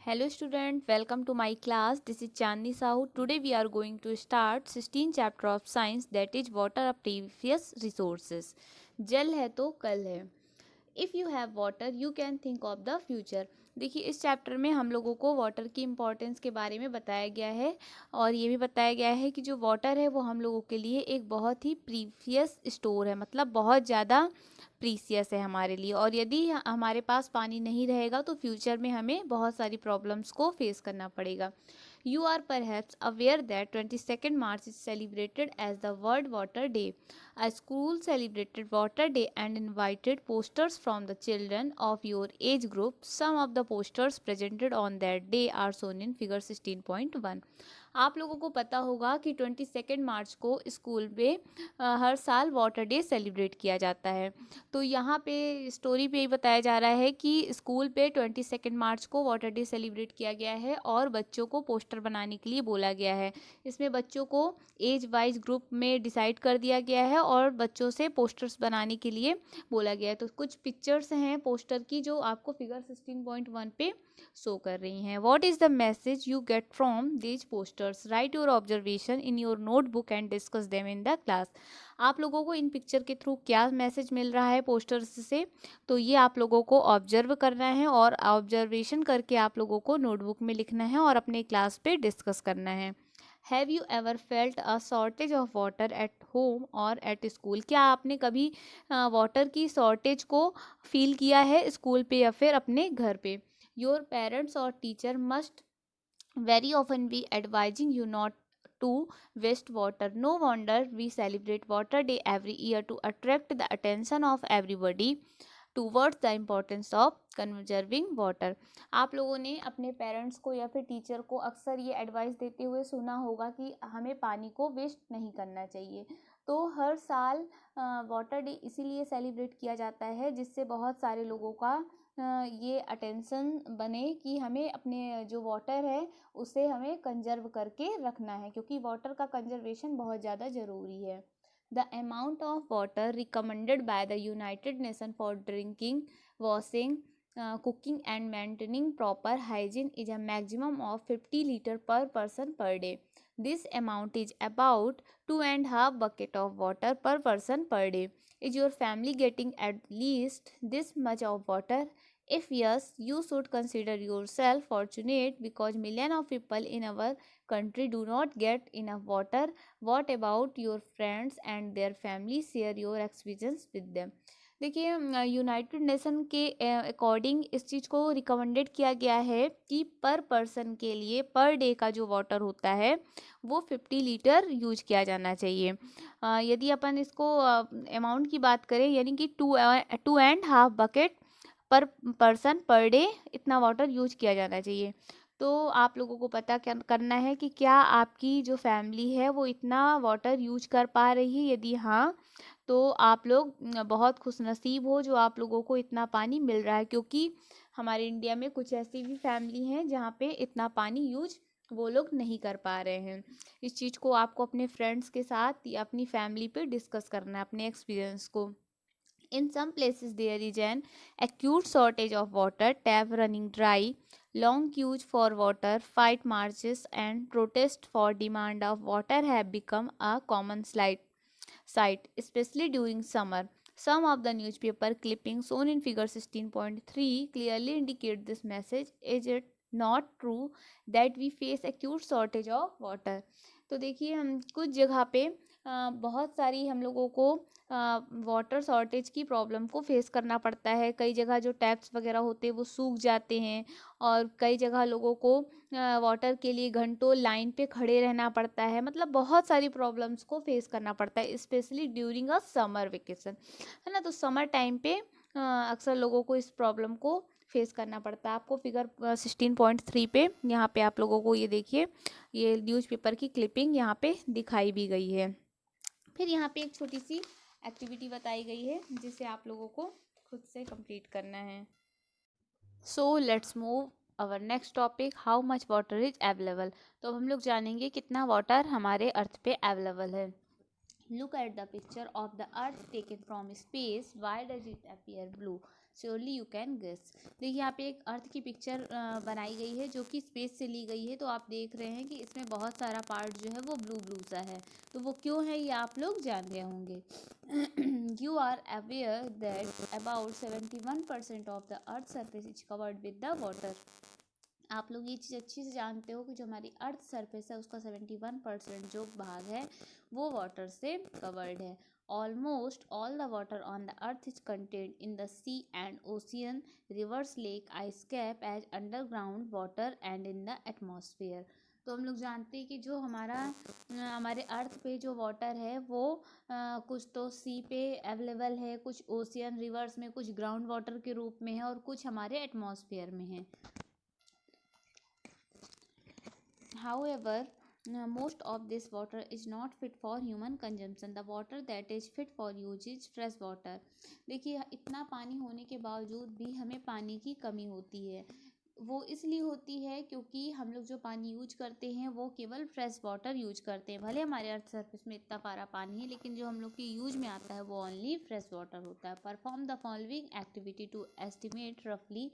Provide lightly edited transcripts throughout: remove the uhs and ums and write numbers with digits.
Hello student, welcome to my class. This is Chandni Sahu. Today we are going to start 16th chapter of science, that is water of previous resources. जल है तो कल है. If you have water you can think of the future. देखिए इस chapter में हम लोगों को वाटर की इम्पोर्टेंस के बारे में बताया गया है और ये भी बताया गया है कि जो वाटर है वो हम लोगों के लिए एक बहुत ही प्रीवियस स्टोर है, मतलब बहुत ज़्यादा प्रीसियस है हमारे लिए, और यदि हमारे पास पानी नहीं रहेगा तो फ्यूचर में हमें बहुत सारी प्रॉब्लम्स को फेस करना पड़ेगा. You are perhaps aware that 22nd March is celebrated as the World Water Day. A school celebrated Water Day and invited posters from the children of your age group. Some of the posters presented on that day are shown in figure 16.1. आप लोगों को पता होगा कि 22 मार्च को school में हर साल water day celebrate किया जाता है. तो यहाँ पे स्टोरी पे ही बताया जा रहा है कि स्कूल पे 22 मार्च को वाटर डे सेलिब्रेट किया गया है और बच्चों को पोस्टर बनाने के लिए बोला गया है. इसमें बच्चों को एज वाइज ग्रुप में डिसाइड कर दिया गया है और बच्चों से पोस्टर्स बनाने के लिए बोला गया है. तो कुछ पिक्चर्स हैं पोस्टर की जो आपको फिगर 16.1 पे शो कर रही हैं. What is the message you get from these posters? Right your observation in your notebook and discuss them in the class. आप लोगों को इन पिक्चर के थ्रू क्या मैसेज मिल रहा है पोस्टर्स से, तो ये आप लोगों को ऑब्जर्व करना है और ऑब्जर्वेशन करके आप लोगों को नोटबुक में लिखना है और अपने क्लास पे डिस्कस करना है. Have you ever felt a shortage of water at home और एट स्कूल? क्या आपने कभी वाटर की शॉर्टेज को फील किया है स्कूल पे या फिर अपने घर पे? योर पेरेंट्स और teacher must very often be advising you not to waste water. No wonder we celebrate Water Day every year to attract the attention of everybody towards the importance of conserving water. आप लोगों ने अपने parents को या फिर teacher को अक्सर ये एडवाइस देते हुए सुना होगा कि हमें पानी को वेस्ट नहीं करना चाहिए. तो हर साल वाटर डे इसीलिए सेलिब्रेट किया जाता है जिससे बहुत सारे लोगों का ये अटेंशन बने कि हमें अपने जो वाटर है उसे हमें कंजर्व करके रखना है, क्योंकि वाटर का कंजर्वेशन बहुत ज़्यादा ज़रूरी है. The amount of water recommended by the United nation for drinking, washing, cooking and maintaining proper hygiene is a maximum of 50 liter per person per day. This amount is about 2.5 bucket of water per person per day. Is your family getting at least this much of water? If yes, you should consider yourself fortunate because millions of people in our country do not get enough water. What about your friends and their families? Share your experience with them. देखिए United nation के according इस चीज़ को recommended किया गया है कि पर person के लिए पर डे का जो वाटर होता है वो 50 लीटर यूज किया जाना चाहिए. यदि अपन इसको अमाउंट की बात करें यानी कि 2.5 बकेट पर पर्सन पर डे इतना वाटर यूज किया जाना चाहिए. तो आप लोगों को पता करना है कि क्या आपकी जो फैमिली है वो इतना वाटर यूज कर पा रही है. यदि हाँ तो आप लोग बहुत खुशनसीब हो जो आप लोगों को इतना पानी मिल रहा है, क्योंकि हमारे इंडिया में कुछ ऐसी भी फैमिली हैं जहाँ पे इतना पानी यूज वो लोग नहीं कर पा रहे हैं. इस चीज़ को आपको अपने फ्रेंड्स के साथ या अपनी फैमिली पे डिस्कस करना है, अपने एक्सपीरियंस को. In some places, there is an acute shortage of water, tap running dry, long queues for water, fight marches, and protests for demand of water have become a common sight, especially during summer. Some of the newspaper clippings shown in figure 16.3 clearly indicate this message. Is it not true that we face acute shortage of water? तो देखिए हम कुछ जगह पे बहुत सारी हम लोगों को वाटर शॉर्टेज की प्रॉब्लम को फेस करना पड़ता है. कई जगह जो टैप्स वगैरह होते हैं वो सूख जाते हैं और कई जगह लोगों को वाटर के लिए घंटों लाइन पे खड़े रहना पड़ता है. मतलब बहुत सारी प्रॉब्लम्स को फेस करना पड़ता है specially during a summer vacation, है ना. तो समर टाइम पे अक्सर लोगों को इस प्रॉब्लम को फेस करना पड़ता है. आपको फिगर 16.3 पे यहाँ पे आप लोगों को ये देखिए ये न्यूज़पेपर की क्लिपिंग यहाँ पे दिखाई भी गई है. फिर यहाँ पे एक छोटी सी एक्टिविटी बताई गई है जिसे आप लोगों को खुद से कंप्लीट करना है. So let's move our next topic, how much water is available. तो हम लोग जानेंगे कितना वाटर हमारे अर्थ पे अवेलेबल है. Look at the picture of the earth taken from space. Why does it appear blue? Surely you can guess. देखिए यहाँ पे एक अर्थ की पिक्चर बनाई गई है जो कि स्पेस से ली गई है। तो आप देख रहे हैं कि इसमें बहुत सारा पार्ट जो है वो ब्लू ब्लू सा है। तो वो क्यों है ये आप लोग जान गए होंगे। You are aware that about 71% of the earth surface is covered with the water. आप लोग ये चीज़ अच्छी से जानते हो कि जो हमारी अर्थ सरफेस है उसका 71% जो भाग है वो वाटर से कवर्ड है। Almost all the water on the earth is contained in the sea and ocean, rivers, lake, ice cap as underground water and in the atmosphere. तो हम लोग जानते हैं कि जो हमारे अर्थ पे जो वाटर है वो कुछ तो सी पे अवेलेबल है, कुछ ओशियन रिवर्स में, कुछ ग्राउंड वाटर के रूप में है और कुछ हमारे एटमॉस्फेयर में है। However, most of this water is not fit for human consumption. The water that is fit for use is fresh water. देखिए इतना पानी होने के बावजूद भी हमें पानी की कमी होती है। वो इसलिए होती है क्योंकि हम लोग जो पानी यूज करते हैं वो केवल फ्रेश वाटर यूज करते हैं। भले हमारे अर्थ सरफेस में इतना सारा पानी है लेकिन जो हम लोग के यूज में आता है वो ओनली फ्रेश वाटर होता है। Perform the following activity to estimate रफली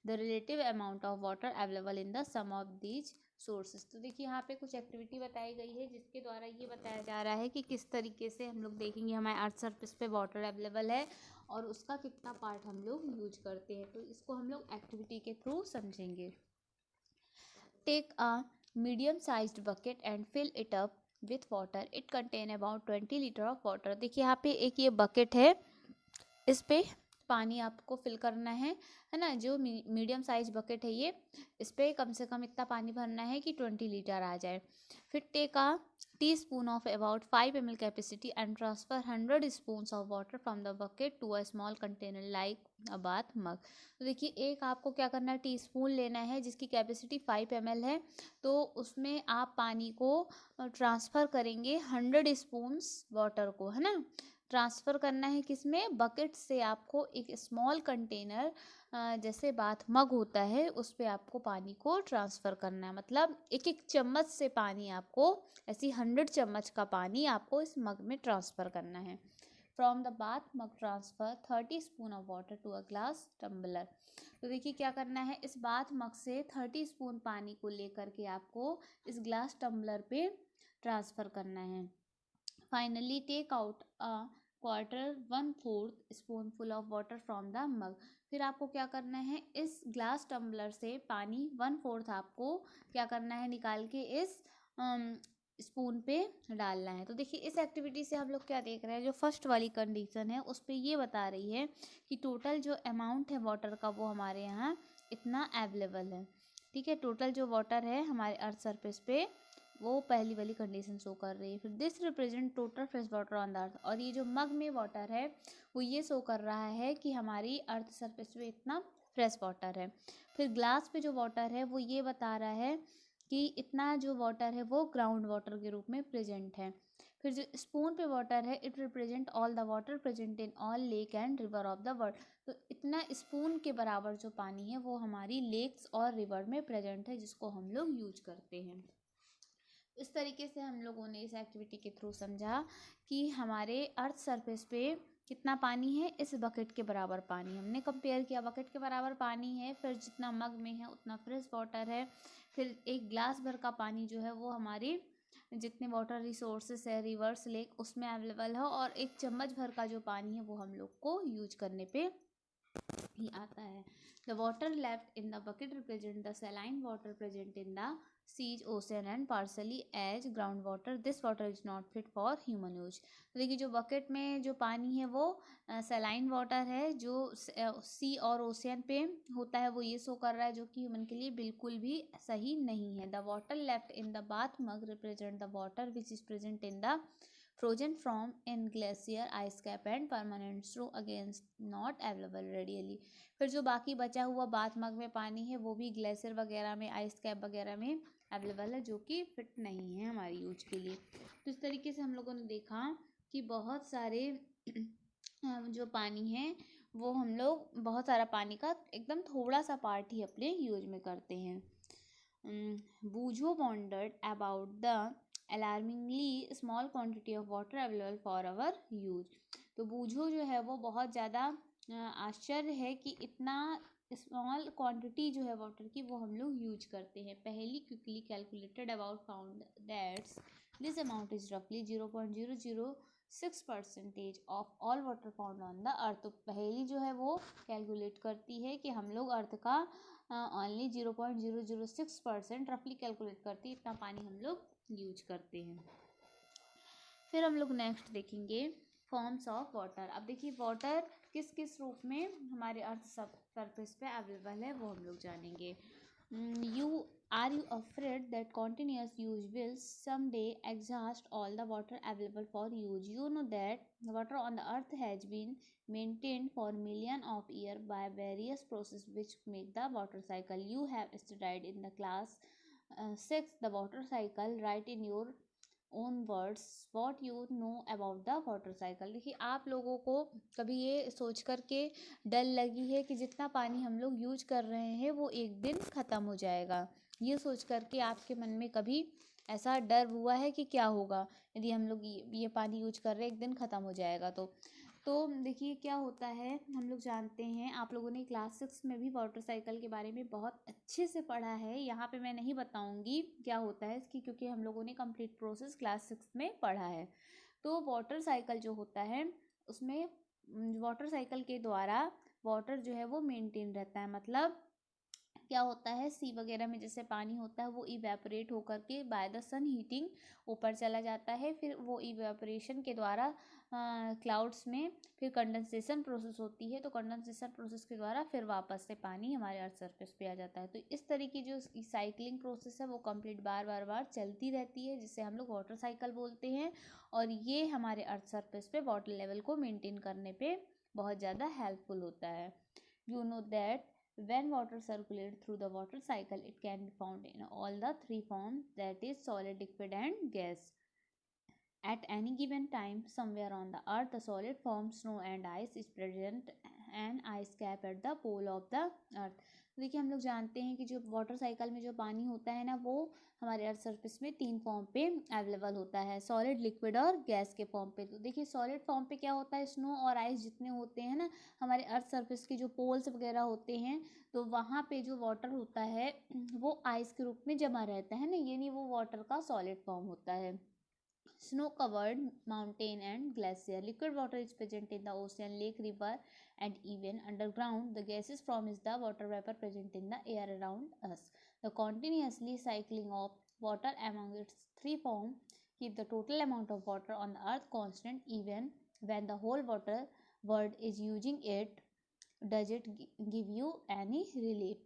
the relative amount of water available in the sum of these sources. तो देखिए यहाँ पे कुछ एक्टिविटी बताई गई है जिसके द्वारा ये बताया जा रहा है कि किस तरीके से हम लोग देखेंगे हमारे अर्थ सरफेस पे वाटर अवेलेबल है और उसका कितना पार्ट हम लोग यूज करते हैं। तो इसको हम लोग एक्टिविटी के थ्रू समझेंगे। Take a medium sized bucket and fill it up with water. It contain about 20 litre of water. देखिए यहाँ पे एक ये बकेट है, इस पे पानी आपको फिल करना है ना। जो मीडियम साइज बकेट है ये, इस पे कम से कम इतना पानी भरना है कि 20 लीटर आ जाए। फिर take a teaspoon of about 5 ml capacity and transfer 100 spoons of water from the bucket to a small container like a bath mug. तो देखिए एक आपको क्या करना है, टीस्पून लेना है जिसकी कैपेसिटी 5 ml है। तो उसमें आप पानी को ट्रांसफ़र करेंगे 100 स्पून्स वाटर को, है ना। ट्रांसफ़र करना है किसमें, बकेट से आपको एक स्मॉल कंटेनर जैसे बाथ मग होता है उस पर आपको पानी को ट्रांसफ़र करना है। मतलब एक एक चम्मच से पानी आपको, ऐसी 100 चम्मच का पानी आपको इस मग में ट्रांसफ़र करना है। From the bath mug transfer 30 spoon of water to a glass tumbler. तो देखिए क्या करना है, इस बाथ मग से 30 स्पून पानी को लेकर के आपको इस ग्लास टम्बलर पे ट्रांसफ़र करना है। Finally take out a quarter 1/4 spoonful of water from the mug. फिर आपको क्या करना है, इस ग्लास टम्बलर से पानी 1/4 आपको क्या करना है, निकाल के इस स्पून पे डालना है। तो देखिए इस एक्टिविटी से हम लोग क्या देख रहे हैं, जो फर्स्ट वाली कंडीशन है उस पर ये बता रही है कि टोटल जो अमाउंट है वाटर का वो हमारे यहाँ इतना अवेलेबल है। ठीक है, टोटल जो वाटर है हमारे अर्थ सरफेस पे वो पहली वाली कंडीशन शो कर रही है। फिर this represent total fresh water on the अर्थ, और ये जो मग में वाटर है वो ये शो कर रहा है कि हमारी अर्थ सरफेस पे इतना फ्रेश वाटर है। फिर ग्लास पे जो वाटर है वो ये बता रहा है कि इतना जो वाटर है वो ग्राउंड वाटर के रूप में प्रेजेंट है। फिर जो स्पून पे वाटर है, it represent all the water present in all lake and river of the world. तो इतना स्पून के बराबर जो पानी है वो हमारी लेक्स और रिवर में प्रेजेंट है जिसको हम लोग यूज करते हैं। इस तरीके से हम लोगों ने इस एक्टिविटी के थ्रू समझा कि हमारे अर्थ सरफेस पे कितना पानी है, इस बकेट के बराबर पानी हमने कंपेयर किया। बकेट के बराबर पानी है, फिर जितना मग में है उतना फ्रेश वाटर है। फिर एक ग्लास भर का पानी जो है वो हमारी जितने वाटर रिसोर्सेस है, रिवर्स, लेक, उसमें अवेलेबल है। और एक चम्मच भर का जो पानी है वो हम लोग को यूज करने पे ही आता है। The water left in the bucket represent the saline water present in the seas, ocean and partly as ground water. This water is not fit for human use. तो देखिए जो बकेट में जो पानी है वो सैलाइन वाटर है जो सी और ओशियन पे होता है, वो ये शो कर रहा है, जो कि ह्यूमन के लिए बिल्कुल भी सही नहीं है। The water left in the bath mug represent the water which is present in the frozen from in glacier, ice cap and permanent snow against not available readily। फिर जो बाकी बचा हुआ बाथ मग में पानी है वो भी ग्लेशियर वगैरह में, आइस कैप वगैरह में अवेलेबल है, जो कि फिट नहीं है हमारी यूज के लिए। तो इस तरीके से हम लोगों ने देखा कि बहुत सारे जो पानी है वो हम लोग बहुत सारा पानी का एकदम थोड़ा सा पार्ट ही अपने यूज में करते हैं। Boojho wondered about the alarmingly small quantity of water available for our use। तो बूझो जो है वो बहुत ज़्यादा आश्चर्य है कि इतना स्मॉल क्वांटिटी जो है वाटर की वो हम लोग यूज करते हैं। पहली quickly calculated about found that's this amount is रफली 0.006% of all water found on the अर्थ। तो पहली जो है वो कैलकुलेट करती है कि हम लोग अर्थ का ओनली 0.006% रफली कैलकुलेट करती है, इतना पानी हम लोग यूज करते हैं। फिर हम लोग नेक्स्ट देखेंगे फॉर्म्स ऑफ वाटर। अब देखिए वाटर किस किस रूप में हमारे अर्थ सरफेस पे अवेलेबल है वो हम लोग जानेंगे। You afraid that continuous use will someday exhaust all the water available for use? You know that water on the earth has been maintained for millions of years by various processes which make the water cycle. You have studied in the class 6 the water cycle. Write in your own words what you know about the water cycle. देखिए आप लोगों को कभी ये सोच कर के डर लगी है कि जितना पानी हम लोग यूज कर रहे हैं वो एक दिन ख़त्म हो जाएगा? ये सोच कर के आपके मन में कभी ऐसा डर हुआ है कि क्या होगा यदि हम लोग ये पानी यूज कर रहे हैं एक दिन ख़त्म हो जाएगा? तो देखिए क्या होता है, हम लोग जानते हैं, आप लोगों ने क्लास 6 में भी वाटर साइकिल के बारे में बहुत अच्छे से पढ़ा है। यहाँ पे मैं नहीं बताऊँगी क्या होता है इसकी, क्योंकि हम लोगों ने कंप्लीट प्रोसेस क्लास 6 में पढ़ा है। तो वाटर साइकिल जो होता है उसमें वाटर साइकिल के द्वारा वाटर जो है वो मेंटेन रहता है। मतलब क्या होता है, सी वगैरह में जैसे पानी होता है वो इवेपोरेट होकर के बाय द सन हीटिंग ऊपर चला जाता है। फिर वो इवेपोरेशन के द्वारा क्लाउड्स में फिर कंडेंसेशन प्रोसेस होती है। तो कंडेंसेशन प्रोसेस के द्वारा फिर वापस से पानी हमारे अर्थ सरफेस पे आ जाता है। तो इस तरीके जो साइक्लिंग प्रोसेस है वो कंप्लीट बार बार बार चलती रहती है, जिसे हम लोग वाटर साइकिल बोलते हैं। और ये हमारे अर्थ सरफेस पे वाटर लेवल को मेंटेन करने पे बहुत ज़्यादा हेल्पफुल होता है। You know that when water circulates through the water cycle, it can be found in all the three forms, that is solid, liquid and gas. At any given time, somewhere on the earth, the solid form snow and ice is present, and ice cap at the pole of the earth। तो देखिए हम लोग जानते हैं कि जो water cycle में जो पानी होता है ना वो हमारे अर्थ सरफेस में 3 फॉर्म पे अवेलेबल होता है, सॉलिड, लिक्विड और गैस के फॉर्म पे। तो देखिए सॉलिड फॉर्म पे क्या होता है, स्नो और आइस जितने होते हैं ना हमारे अर्थ सरफेस के जो पोल्स वगैरह होते हैं तो वहाँ पे जो वाटर होता है वो आइस के रूप में जमा रहता है ना, ये नहीं वो वाटर का सॉलिड फॉर्म होता है। Snow covered mountain and glacier. Liquid water is present in the ocean, lake, river, and even underground. The gases form is the water vapor present in the air around us. The continuously cycling of water among its three forms keep the total amount of water on the earth constant even when the whole water world is using it. Does it give you any relief?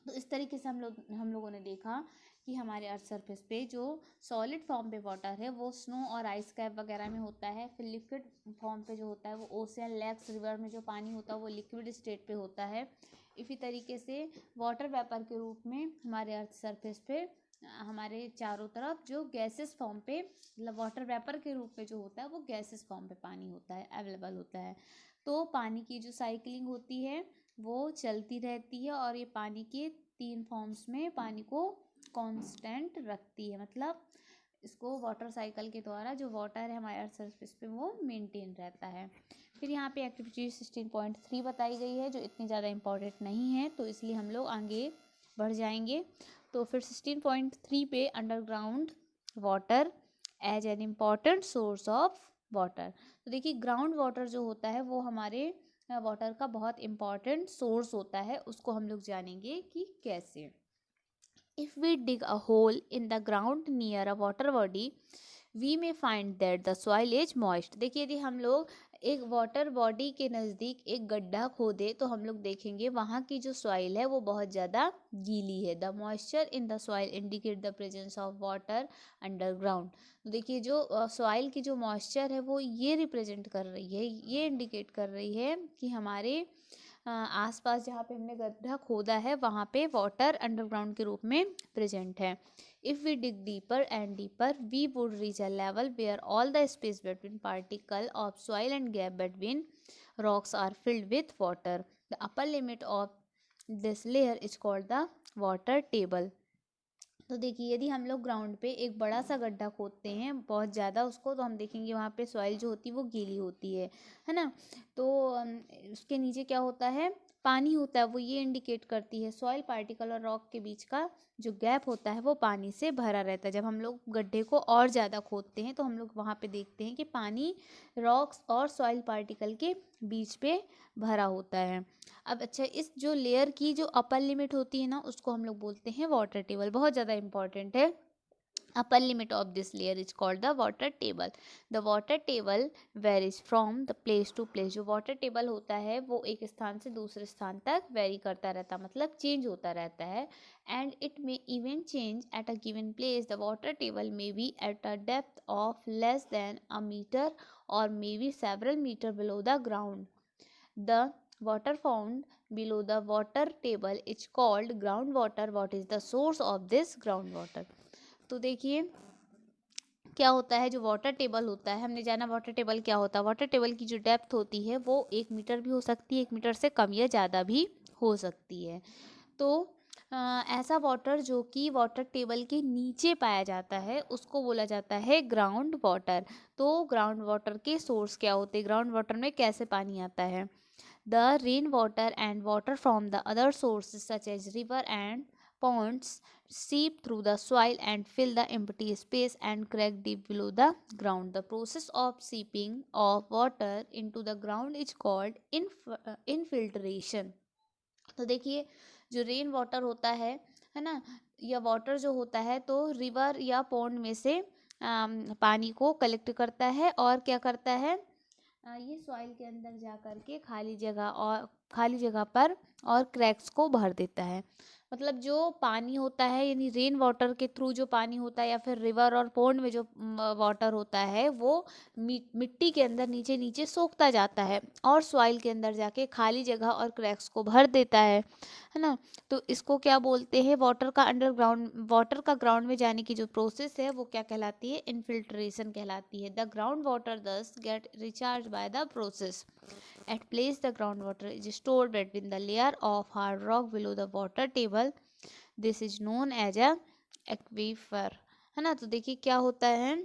तो इस तरीके से हम लोगों ने देखा कि हमारे अर्थ सरफेस पे जो सॉलिड फॉर्म पे वाटर है वो स्नो और आइस कैप वगैरह में होता है। फिर लिक्विड फॉर्म पे जो होता है वो ओशियन, लेक्स, रिवर में जो पानी होता है वो लिक्विड स्टेट पे होता है। इसी तरीके से वाटर वेपर के रूप में हमारे अर्थ सरफेस पे हमारे चारों तरफ जो गैसेस फॉर्म पे, मतलब वाटर वेपर के रूप में जो होता है वो गैसेस फॉर्म पे पानी होता है, अवेलेबल होता है। तो पानी की जो साइकिलिंग होती है वो चलती रहती है और ये पानी के 3 फॉर्म्स में पानी को कांस्टेंट रखती है। मतलब इसको वाटर साइकिल के द्वारा जो वाटर है हमारे अर्थ सरफेस पे वो मेंटेन रहता है। फिर यहाँ पे एक्टिविटी 16.3 बताई गई है जो इतनी ज़्यादा इम्पोर्टेंट नहीं है, तो इसलिए हम लोग आगे बढ़ जाएंगे। तो फिर 16.3 पे underground water as an important source of water. तो देखिए ग्राउंड वाटर जो होता है वो हमारे वाटर का बहुत इम्पॉर्टेंट सोर्स होता है, उसको हम लोग जानेंगे कि कैसे। If we dig a hole in the ground near a water body, we may find that the soil is moist। देखिए यदि हम लोग एक वाटर बॉडी के नज़दीक एक गड्ढा खोदे तो हम लोग देखेंगे वहाँ की जो सॉइल है वो बहुत ज़्यादा गीली है। The moisture in the soil indicate the presence of water underground. तो देखिए जो सॉइल की जो मॉइस्चर है वो ये रिप्रेजेंट कर रही है, ये इंडिकेट कर रही है कि हमारे आसपास जहाँ पे हमने गड्ढा खोदा है वहाँ पे वाटर अंडरग्राउंड के रूप में प्रेजेंट है। If we dig deeper and deeper, we would reach a level where all the space between particle of soil and gap between rocks are filled with water. The upper limit of this layer is called the water table. तो देखिए यदि हम लोग ground पे एक बड़ा सा गड्ढा खोदते हैं बहुत ज़्यादा उसको, तो हम देखेंगे वहाँ पे सॉइल जो होती है वो गीली होती है ना। तो उसके नीचे क्या होता है, पानी होता है। वो ये इंडिकेट करती है सॉइल पार्टिकल और रॉक के बीच का जो गैप होता है वो पानी से भरा रहता है। जब हम लोग गड्ढे को और ज़्यादा खोदते हैं तो हम लोग वहाँ पे देखते हैं कि पानी रॉक्स और सॉइल पार्टिकल के बीच पे भरा होता है। अब अच्छा, इस जो लेयर की जो अपर लिमिट होती है ना उसको हम लोग बोलते हैं वाटर टेबल, बहुत ज़्यादा इंपॉर्टेंट है। Upper limit of this layer is called the water table. The water table varies from the place to place. जो वाटर टेबल होता है वो एक स्थान से दूसरे स्थान तक वेरी करता रहता, मतलब चेंज होता रहता है। And it may even change at a given place. The water table may be at a depth of less than a metre और may be several metre below the ground. The water found below the water table is called groundwater. What is the source of this groundwater? तो देखिए क्या होता है, जो water table होता है, हमने जाना वाटर टेबल क्या होता है। वाटर टेबल की जो डेप्थ होती है वो 1 मीटर भी हो सकती है, 1 मीटर से कम या ज़्यादा भी हो सकती है। तो ऐसा वाटर जो कि वाटर टेबल के नीचे पाया जाता है उसको बोला जाता है ग्राउंड वाटर। तो ग्राउंड वाटर के सोर्स क्या होते हैं, ग्राउंड वाटर में कैसे पानी आता है। The rainwater and water from the other sources such as river and ponds seep through the soil and fill the empty space and crack deep below the ground. The process of seeping of water into the ground is called infiltration. तो देखिए जो rain water होता है ना, या water जो होता है तो रिवर या पॉन्ड में से पानी को कलेक्ट करता है और क्या करता है, ये सॉइल के अंदर जा कर के खाली जगह पर और क्रैक्स को भर देता है। मतलब जो पानी होता है यानी रेन वाटर के थ्रू जो पानी होता है या फिर रिवर और पॉन्ड में जो वाटर होता है वो मिट्टी के अंदर नीचे नीचे सोखता जाता है और सॉइल के अंदर जाके खाली जगह और क्रैक्स को भर देता है ना। तो इसको क्या बोलते हैं, वाटर का ग्राउंड में जाने की जो प्रोसेस है वो क्या कहलाती है, इनफिल्ट्रेशन कहलाती है। The ground water thus get recharge by the process at place. The ground water is stored between the layer of hard rock below the water table. This is known as a aquifer, है ना। तो देखिए क्या होता है,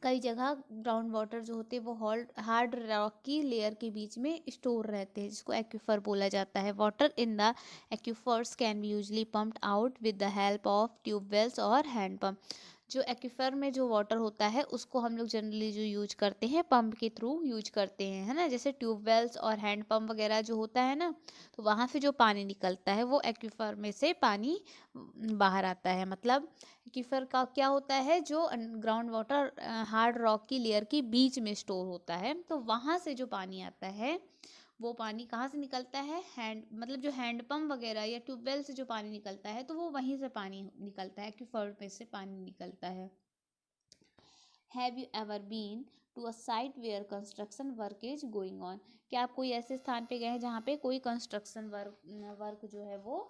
कई जगह ground water जो होते हैं वो हार्ड रॉक की लेयर के बीच में स्टोर रहते हैं जिसको एक्वीफर बोला जाता है। Water in the aquifers can be usually pumped out with the help of tube wells और हैंड पम्प। जो एक्वीफर में जो वाटर होता है उसको हम लोग जनरली जो यूज करते हैं पंप के थ्रू यूज करते हैं, है ना। जैसे ट्यूबवेल्स और हैंड पंप वगैरह जो होता है ना, तो वहाँ से जो पानी निकलता है वो एक्वीफर में से पानी बाहर आता है। मतलब एक्वीफर का क्या होता है, जो ग्राउंड वाटर हार्ड रॉक की लेयर के बीच में स्टोर होता है, तो वहाँ से जो पानी आता है वो पानी कहाँ से निकलता है, मतलब जो हैंडपम्प वगैरह या ट्यूबवेल से जो पानी निकलता है तो वो वहीं से पानी निकलता है, एक्वीफर में से पानी निकलता है। Have you ever been to a site where construction work is going on. क्या आप कोई ऐसे स्थान पे गए हैं जहाँ पे कोई कंस्ट्रक्शन वर्क जो है वो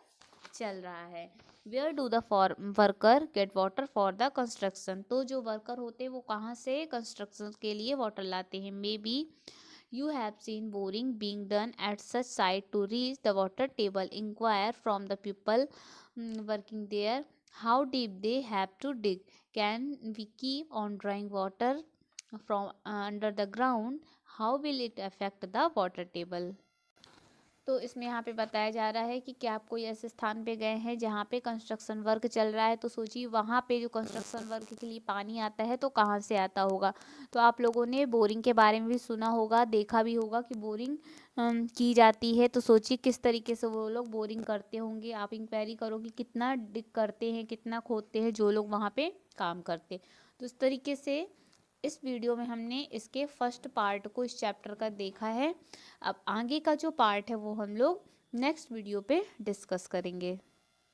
चल रहा है। Where do the worker get water for the construction. तो जो वर्कर होते हैं वो कहाँ से कंस्ट्रक्शन के लिए वाटर लाते हैं। May be you have seen boring being done at such site to reach the water table. Inquire from the people working there how deep they have to dig. Can we keep on drawing water from under the ground? How will it affect the water table? तो इसमें यहाँ पे बताया जा रहा है कि क्या आप कोई ऐसे स्थान पे गए हैं जहाँ पे कंस्ट्रक्शन वर्क चल रहा है, तो सोचिए वहाँ पे जो कंस्ट्रक्शन वर्क के लिए पानी आता है तो कहाँ से आता होगा। तो आप लोगों ने बोरिंग के बारे में भी सुना होगा, देखा भी होगा कि बोरिंग की जाती है। तो सोचिए किस तरीके से वो लोग बोरिंग करते होंगे। आप इंक्वायरी करो कि कितना डिग करते हैं, कितना खोदते हैं जो लोग वहाँ पे काम करते। तो इस तरीके से इस वीडियो में हमने इसके फर्स्ट पार्ट को इस चैप्टर का देखा है। अब आगे का जो पार्ट है वो हम लोग नेक्स्ट वीडियो पे डिस्कस करेंगे।